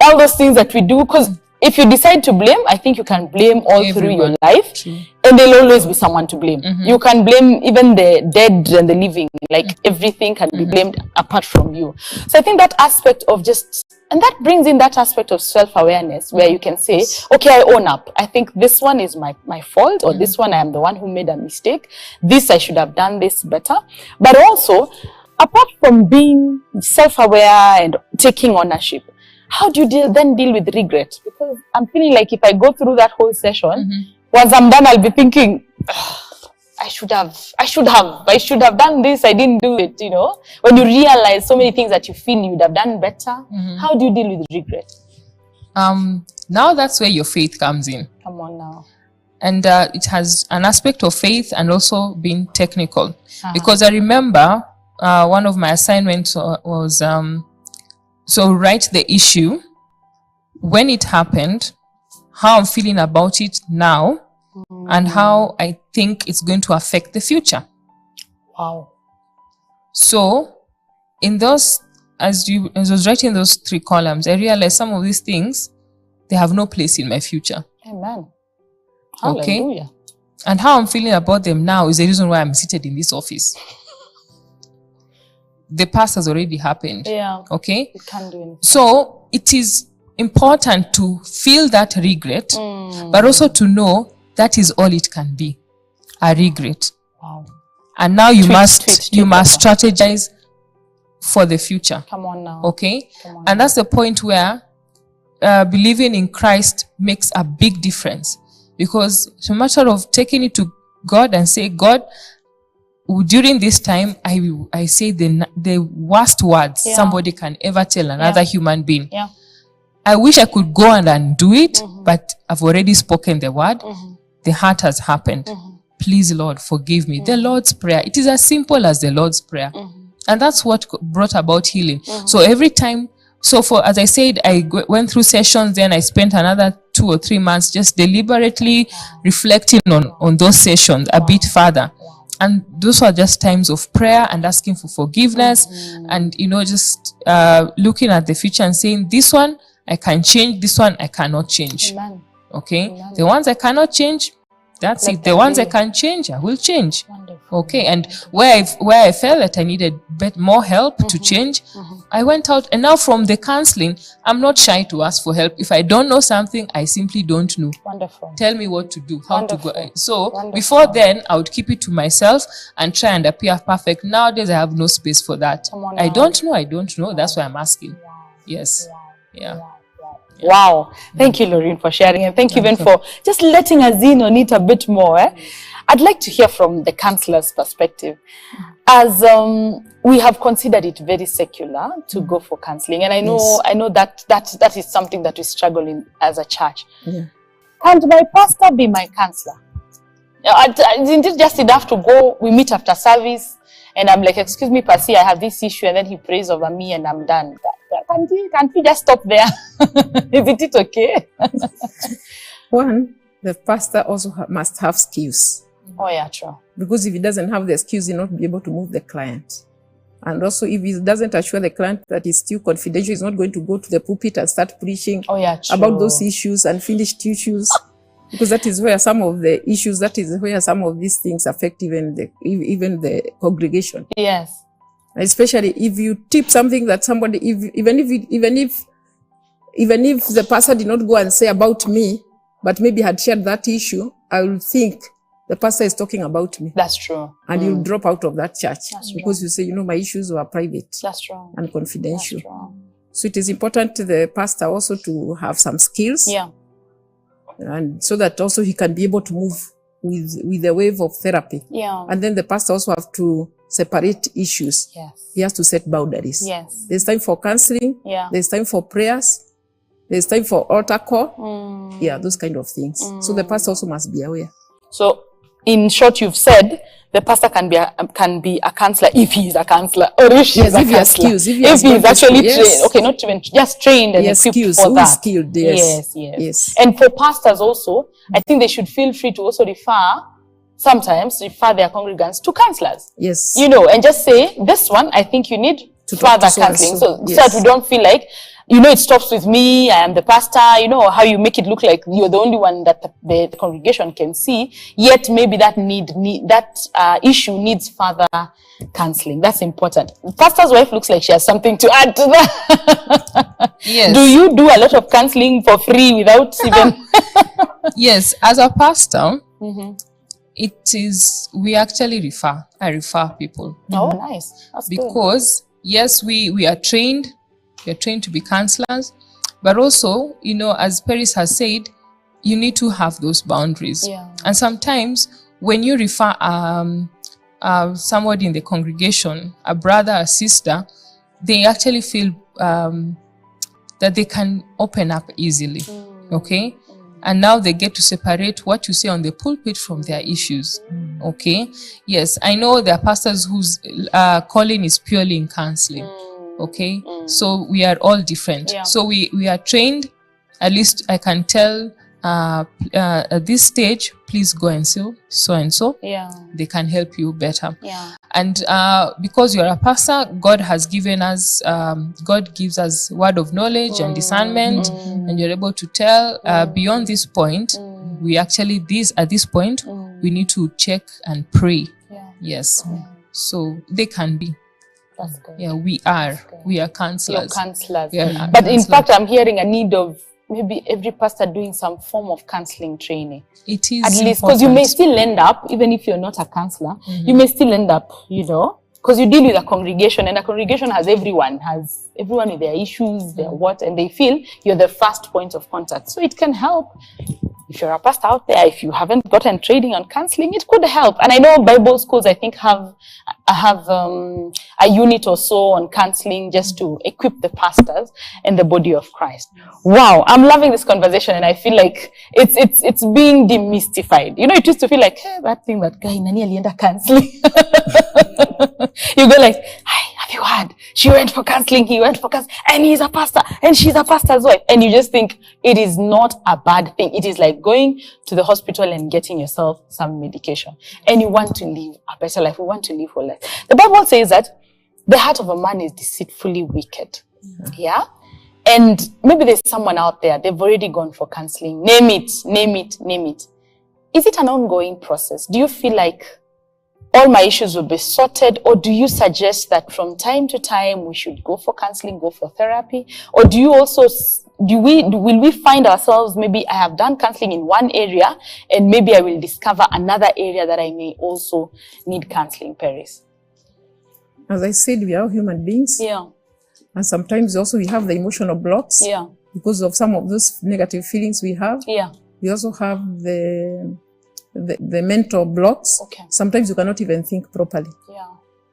Speaker 1: all those things that we do. Because if you decide to blame, I think you can blame all through your life. True. And there'll always be someone to blame. You can blame even the dead and the living. Like everything can be blamed apart from you. So I think that aspect of and that brings in that aspect of self-awareness where you can say, okay, I own up. I think this one is my fault, or this one I am the one who made a mistake. This I should have done this better. But also, apart from being self-aware and taking ownership, how do you then deal with regret? Because I'm feeling like if I go through that whole session, once I'm done, I'll be thinking, I should have done this. I didn't do it, When you realize so many things that you feel you would have done better, how do you deal with regret?
Speaker 2: Now that's where your faith comes in.
Speaker 1: Come on now.
Speaker 2: And it has an aspect of faith and also being technical. Because I remember one of my assignments was, so write the issue, when it happened, how I'm feeling about it now, and how I think it's going to affect the future.
Speaker 1: Wow.
Speaker 2: So in those, as I was writing those 3 columns, I realized some of these things, they have no place in my future.
Speaker 1: Amen.
Speaker 2: Okay.
Speaker 1: Hallelujah.
Speaker 2: And how I'm feeling about them now is the reason why I'm seated in this office. The past has already happened. Okay.
Speaker 1: You can't do anything.
Speaker 2: So it is important to feel that regret, but also to know that is all it can be, a regret.
Speaker 1: Wow.
Speaker 2: And now you must strategize for the future.
Speaker 1: Come on now.
Speaker 2: Okay. And that's the point where believing in Christ makes a big difference, because it's a matter of taking it to God and say, God, during this time, I say the worst words somebody can ever tell another human being. I wish I could go and undo it, but I've already spoken the word. The heart has happened. Please, Lord, forgive me. The Lord's Prayer. It is as simple as the Lord's Prayer. And that's what brought about healing. So every time, as I said, I went through sessions, then I spent another 2 or 3 months just deliberately reflecting on those sessions a bit further. And those are just times of prayer and asking for forgiveness and, just looking at the future and saying, this one I can change, this one I cannot change.
Speaker 1: Amen.
Speaker 2: Okay.
Speaker 1: Amen.
Speaker 2: The ones I cannot change, that's it. The ones I can change, I will change.
Speaker 1: Wonderful.
Speaker 2: Okay. And where I felt that I needed more help to change, I went out. And now from the counseling, I'm not shy to ask for help. If I don't know something, I simply don't know.
Speaker 1: Wonderful.
Speaker 2: Tell me what to do, how to go. So before then, I would keep it to myself and try and appear perfect. Nowadays, I have no space for that. I don't know. That's why I'm asking.
Speaker 1: Wow.
Speaker 2: Yes.
Speaker 1: Wow.
Speaker 2: Yeah.
Speaker 1: Wow. Wow. Wow. Thank you, Lorraine, for sharing, and thank you even for just letting us in on it a bit more. I'd like to hear from the counselor's perspective. As we have considered it very secular to go for counseling, and I know that is something that we struggle in as a church.
Speaker 3: Yeah.
Speaker 1: Can my pastor be my counselor? Isn't it just enough to go, we meet after service, and I'm like, excuse me, Pastor, I have this issue, and then he prays over me and I'm done. Can't we just stop there? Isn't it okay?
Speaker 3: One, the pastor also must have skills.
Speaker 1: Oh yeah, true.
Speaker 3: Because if he doesn't have the skills, he'll not be able to move the client. And also, if he doesn't assure the client that it's still confidential, he's not going to go to the pulpit and start preaching about those issues, unfinished issues. Because that is where some of the issues, that is where some of these things affect even the congregation.
Speaker 1: Yes.
Speaker 3: Especially if you tip something that somebody, even if the pastor did not go and say about me, but maybe had shared that issue, I will think the pastor is talking about me.
Speaker 1: That's true.
Speaker 3: And you drop out of that church.
Speaker 1: That's
Speaker 3: because
Speaker 1: true.
Speaker 3: you say, my issues were private.
Speaker 1: That's true.
Speaker 3: And confidential.
Speaker 1: That's true.
Speaker 3: So it is important to the pastor also to have some skills.
Speaker 1: Yeah.
Speaker 3: And so that also he can be able to move with the wave of therapy.
Speaker 1: Yeah.
Speaker 3: And then the pastor also have to separate issues.
Speaker 1: Yes.
Speaker 3: He has to set boundaries.
Speaker 1: Yes.
Speaker 3: There's time for counseling.
Speaker 1: Yeah.
Speaker 3: There's time for prayers. There's time for altar call. Yeah, those kind of things. So the pastor also must be aware. So
Speaker 1: in short, you've said the pastor can be a counselor if he is a counselor, or if she is a counselor. If he is actually trained. Okay, not even just trained and equipped for that.
Speaker 3: Skilled,
Speaker 1: yes. And for pastors also, I think they should feel free to also refer their congregants to counselors.
Speaker 3: Yes.
Speaker 1: And just say, this one, I think you need further counseling. So that we don't feel like, it stops with me, I am the pastor, how you make it look like you're the only one that the congregation can see, yet maybe that issue needs further counseling. That's important. The pastor's wife looks like she has something to add to that.
Speaker 2: Yes.
Speaker 1: Do you do a lot of counseling for free without even...
Speaker 2: Yes, as a pastor, we actually I refer people.
Speaker 1: Oh, nice. That's
Speaker 2: because, yes, we are trained. We are trained to be counselors, but also, as Paris has said, you need to have those boundaries.
Speaker 1: Yeah. And
Speaker 2: sometimes when you refer somebody in the congregation, a brother, a sister, they actually feel that they can open up easily. Okay? And now they get to separate what you say on the pulpit from their issues. Okay? Yes, I know there are pastors whose calling is purely in counseling. Okay, so we are all different. Yeah. So we are trained. At least I can tell at this stage, please go and so and so.
Speaker 1: Yeah,
Speaker 2: they can help you better.
Speaker 1: Yeah,
Speaker 2: and because you are a pastor, God has given us. God gives us word of knowledge and discernment, and you're able to tell beyond this point. We actually at this point we need to check and pray. Yeah. Yes, so they can be.
Speaker 1: That's good.
Speaker 2: Yeah, we are counselors.
Speaker 1: You're counselors. But in fact, I'm hearing a need of maybe every pastor doing some form of counseling training.
Speaker 2: It is
Speaker 1: at least, because you may still end up, even if you're not a counselor, you may still end up, because you deal with a congregation, and a congregation has everyone with their issues, their what, and they feel you're the first point of contact. So it can help. If you're a pastor out there, if you haven't gotten training on counseling, it could help. And I know Bible schools, I think, have a unit or so on counseling just to equip the pastors and the body of Christ. Wow, I'm loving this conversation, and I feel like it's being demystified. It used to feel like, hey, that thing, that guy, nani alienda counseling. You go like, hi, have you heard? She went for counseling, he went for counseling, and he's a pastor, and she's a pastor's wife. And you just think it is not a bad thing. It is like going to the hospital and getting yourself some medication. And you want to live a better life. We want to live whole life. The Bible says that the heart of a man is deceitfully wicked. Yeah? And maybe there's someone out there, they've already gone for counseling. Name it. Is it an ongoing process? Do you feel like all my issues will be sorted, or do you suggest that from time to time we should go for counseling, go for therapy? Or do you also, will we find ourselves, maybe I have done counseling in one area and maybe I will discover another area that I may also need counseling, Paris?
Speaker 3: As I said, we are human beings.
Speaker 1: Yeah.
Speaker 3: And sometimes also we have the emotional blocks.
Speaker 1: Yeah.
Speaker 3: because of some of those negative feelings we have.
Speaker 1: Yeah.
Speaker 3: We also have the mental blocks.
Speaker 1: Okay.
Speaker 3: Sometimes you cannot even think properly.
Speaker 1: Yeah.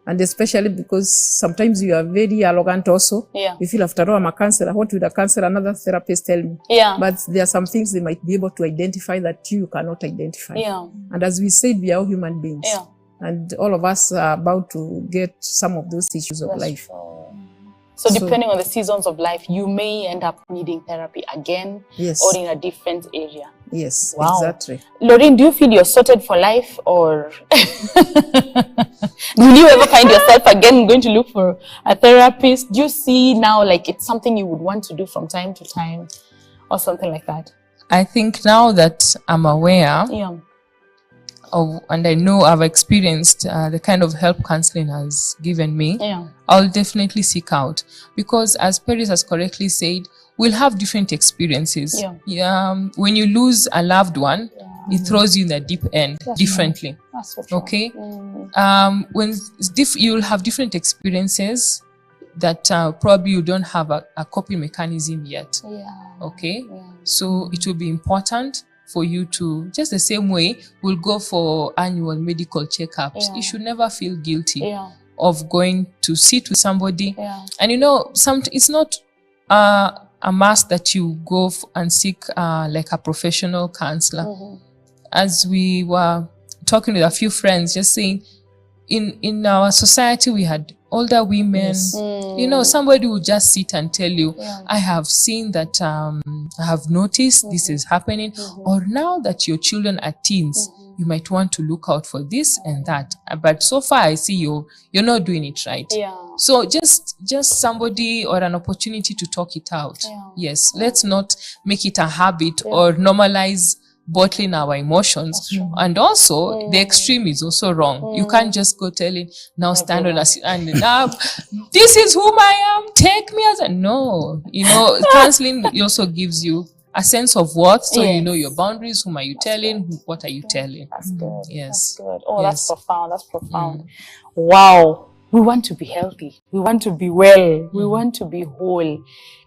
Speaker 3: And especially because sometimes you are very arrogant also.
Speaker 1: Yeah.
Speaker 3: You feel, after all, I'm a counselor. What would a counselor, another therapist tell me?
Speaker 1: Yeah.
Speaker 3: But there are some things they might be able to identify that you cannot identify.
Speaker 1: Yeah.
Speaker 3: And as we said, we are all human beings.
Speaker 1: Yeah.
Speaker 3: And all of us are about to get some of those issues of life.
Speaker 1: So depending on the seasons of life, you may end up needing therapy again.
Speaker 3: Yes.
Speaker 1: Or in a different area.
Speaker 3: Yes,
Speaker 1: wow.
Speaker 3: Exactly.
Speaker 1: Lorraine, do you feel you're sorted for life, or will you ever find yourself again going to look for a therapist? Do you see now like it's something you would want to do from time to time or something like that?
Speaker 2: I think now that I'm aware of, and I know I've experienced the kind of help counseling has given me, I'll definitely seek out, because as Paris has correctly said, we'll have different experiences. When you lose a loved one, it throws you in the deep end differently.
Speaker 1: That's for sure.
Speaker 2: Okay. When you'll have different experiences that probably you don't have a coping mechanism yet. Okay. So it will be important for you to, just the same way we'll go for annual medical checkups. You should never feel guilty of going to sit with somebody. And you know, it's not a must that you go and seek like a professional counselor. As we were talking with a few friends, just saying, in our society we had older women. You know, somebody would just sit and tell you, I have seen that, I have noticed this is happening, or now that your children are teens, you might want to look out for this and that. But so far I see you're not doing it right. So just somebody or an opportunity to talk it out. Yes, let's not make it a habit or normalize bottling our emotions. And also the extreme is also wrong. You can't just go telling, now stand on us and now this is whom I am, take me as a no. You know, counseling also gives you a sense of worth, so you know your boundaries. Whom are you telling? What are you telling?
Speaker 1: That's good.
Speaker 2: Yes.
Speaker 1: That's good. Oh, that's profound. That's profound. Wow. We want to be healthy. We want to be well. We want to be whole.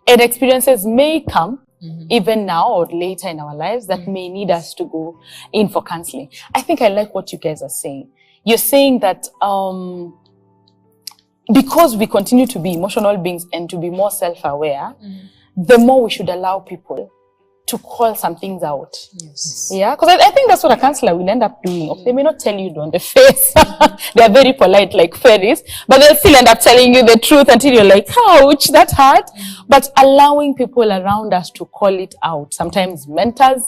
Speaker 1: And experiences may come even now or later in our lives that may need us to go in for counseling. I think I like what you guys are saying. You're saying that because we continue to be emotional beings and to be more self-aware, the more we should allow people to call some things out. Yeah, because I think that's what a counselor will end up doing. They may not tell you on the face. They are very polite like fairies, but they'll still end up telling you the truth until you're like, ouch, that hurt. But allowing people around us to call it out, sometimes mentors,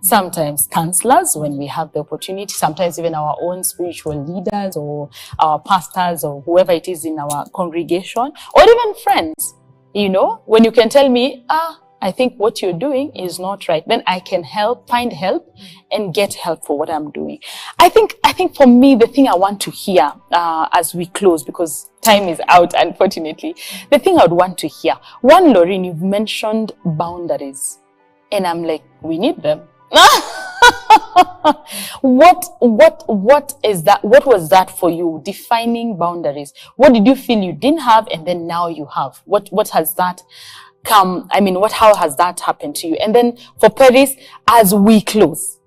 Speaker 1: sometimes counselors when we have the opportunity, sometimes even our own spiritual leaders or our pastors or whoever it is in our congregation, or even friends. You know, when you can tell me, I think what you're doing is not right, then I can find help and get help for what I'm doing. I think for me, the thing I want to hear as we close, because time is out, unfortunately, the thing I would want to hear, one, Lorraine, you've mentioned boundaries, and I'm like, we need them. What is that? What was that for you? Defining boundaries. What did you feel you didn't have and then now you have? What has that come? I mean, how has that happened to you? And then for Paris, as we close,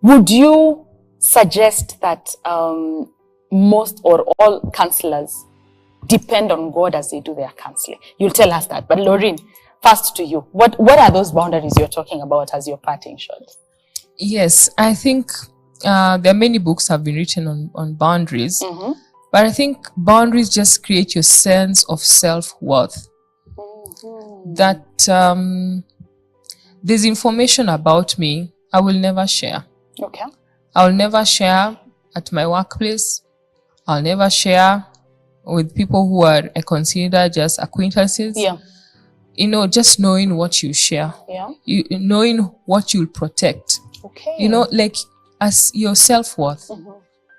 Speaker 1: would you suggest that most or all counselors depend on God as they do their counseling? You'll tell us that, but Lorraine, first to you, what are those boundaries you're talking about as your parting shot?
Speaker 2: Yes, I think there are many books have been written on boundaries, but I think boundaries just create your sense of self-worth. That there's information about me I will never share.
Speaker 1: Okay.
Speaker 2: I will never share at my workplace. I'll never share with people who I consider just acquaintances. You know, just knowing what you share. Knowing what you'll protect.
Speaker 1: Okay.
Speaker 2: You know, like as your self-worth.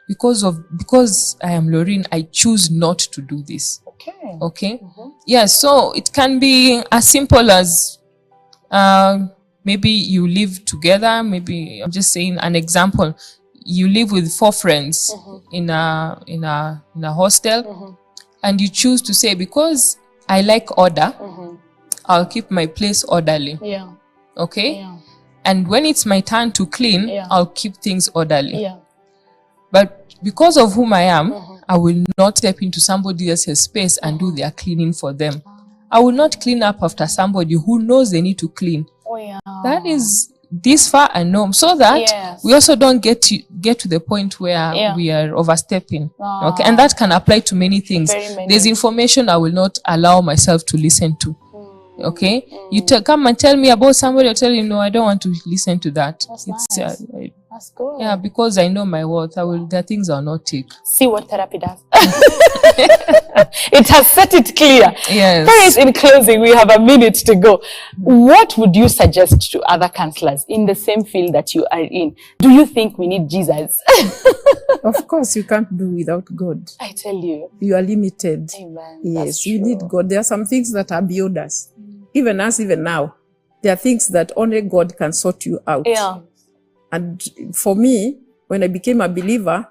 Speaker 2: Because I am Lorraine, I choose not to do this. Okay. Yeah, so it can be as simple as maybe you live together. Maybe I'm just saying an example. You live with 4 friends in a hostel, and you choose to say, because I like order, I'll keep my place orderly.
Speaker 1: Yeah.
Speaker 2: Okay?
Speaker 1: Yeah.
Speaker 2: And when it's my turn to clean, I'll keep things orderly.
Speaker 1: Yeah.
Speaker 2: But because of whom I am, I will not step into somebody else's space and do their cleaning for them. I will not clean up after somebody who knows they need to clean.
Speaker 1: Oh, yeah.
Speaker 2: That is this far a norm, so that we also don't get to the point where we are overstepping. Okay, and that can apply to many things. There's information I will not allow myself to listen to. Okay, you come and tell me about somebody, I'll tell you, no, I don't want to listen to that.
Speaker 1: That's nice. That's good.
Speaker 2: Yeah, because I know my worth. There are things I'll not take.
Speaker 1: See what therapy does. It has set it clear.
Speaker 2: Yes.
Speaker 1: Paris, in closing, we have a minute to go. What would you suggest to other counselors in the same field that you are in? Do you think we need Jesus?
Speaker 3: Of course, you can't do without God.
Speaker 1: I tell you.
Speaker 3: You are limited.
Speaker 1: Amen.
Speaker 3: Yes, you need God. There are some things that are beyond us. Even us, even now. There are things that only God can sort you out.
Speaker 1: Yeah.
Speaker 3: And for me, when I became a believer,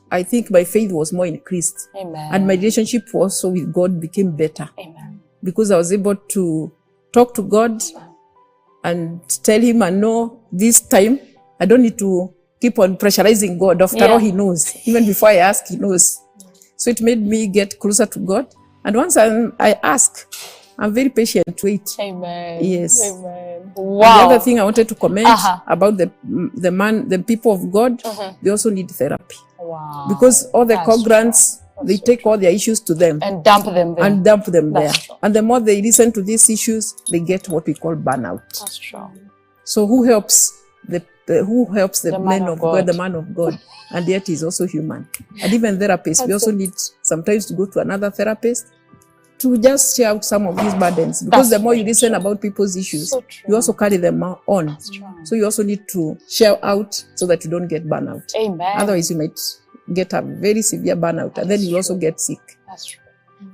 Speaker 3: I think my faith was more increased.
Speaker 1: Amen.
Speaker 3: And my relationship also with God became better.
Speaker 1: Amen.
Speaker 3: Because I was able to talk to God and tell him, I know this time I don't need to keep on pressurizing God. After all, he knows. Even before I ask, he knows. So it made me get closer to God. And once I ask, I'm very patient to wait.
Speaker 1: Amen.
Speaker 3: Yes.
Speaker 1: Amen.
Speaker 3: Wow. And the other thing I wanted to comment about the people of God, they also need therapy.
Speaker 1: Wow.
Speaker 3: Because all the co-grants, they take all their issues to them.
Speaker 1: And dump them there.
Speaker 3: There. And the more they listen to these issues, they get what we call burnout.
Speaker 1: That's true.
Speaker 3: So who helps the man of God, the man of God? And yet he's also human. And even therapists, we also need sometimes to go to another therapist to just share out some of these burdens. Because the more you listen about people's issues, you also carry them on. So you also need to share out so that you don't get burnout.
Speaker 1: Amen.
Speaker 3: Otherwise, you might get a very severe burnout, and then you also get sick.
Speaker 1: That's true.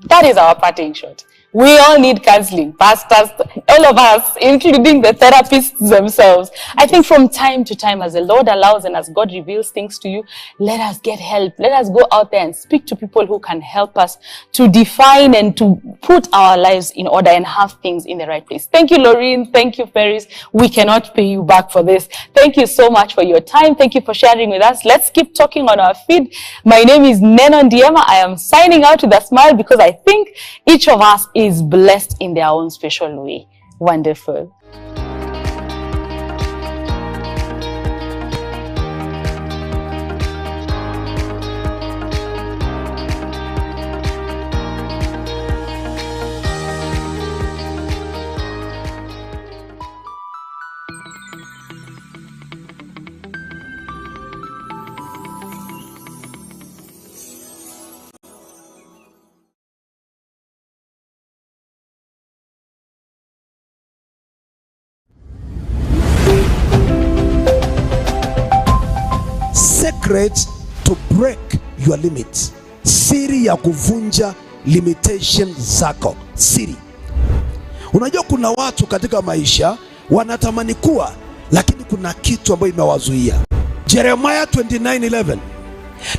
Speaker 1: That is our parting shot. We all need counseling, pastors, all of us, including the therapists themselves. I think from time to time, as the Lord allows and as God reveals things to you, let us get help. Let us go out there and speak to people who can help us to define and to put our lives in order and have things in the right place. Thank you, Laureen. Thank you, Paris. We cannot pay you back for this. Thank you so much for your time. Thank you for sharing with us. Let's keep talking on our feed. My name is Nenoh Ndiema. I am signing out with a smile because I think each of us is blessed in their own special way. Wonderful.
Speaker 5: Secret to break your limits. Siri ya kuvunja limitation zako. Siri. Unajua kuna watu katika maisha wanatamani kuwa, lakini kuna kitu ambayo imewazuia. Jeremiah 29:11.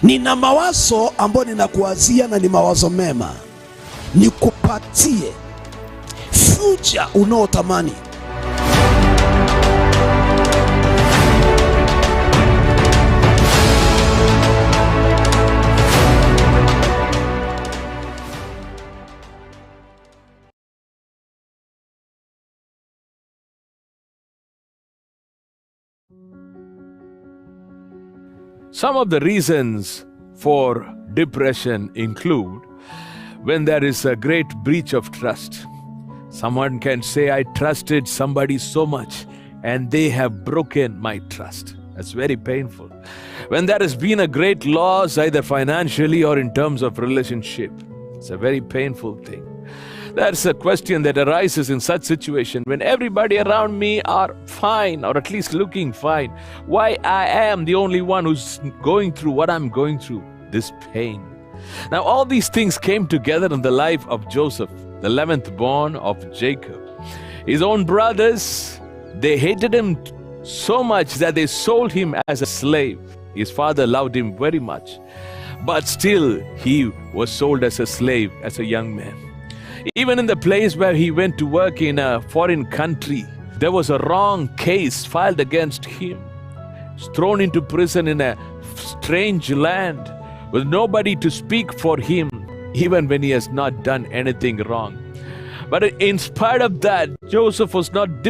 Speaker 5: Nina mawazo ambayo ninakuwazia na ni mawazo mema, nikupatie future unaotamani.
Speaker 6: Some of the reasons for depression include when there is a great breach of trust. Someone can say, I trusted somebody so much and they have broken my trust. That's very painful. When there has been a great loss, either financially or in terms of relationship, it's a very painful thing. That's a question that arises in such situation when everybody around me are fine, or at least looking fine. Why I am the only one who's going through what I'm going through, this pain. Now all these things came together in the life of Joseph, the 11th born of Jacob. His own brothers, they hated him so much that they sold him as a slave. His father loved him very much, but still he was sold as a slave as a young man. Even in the place where he went to work in a foreign country, there was a wrong case filed against him. He's thrown into prison in a strange land with nobody to speak for him, even when he has not done anything wrong. But in spite of that, Joseph was not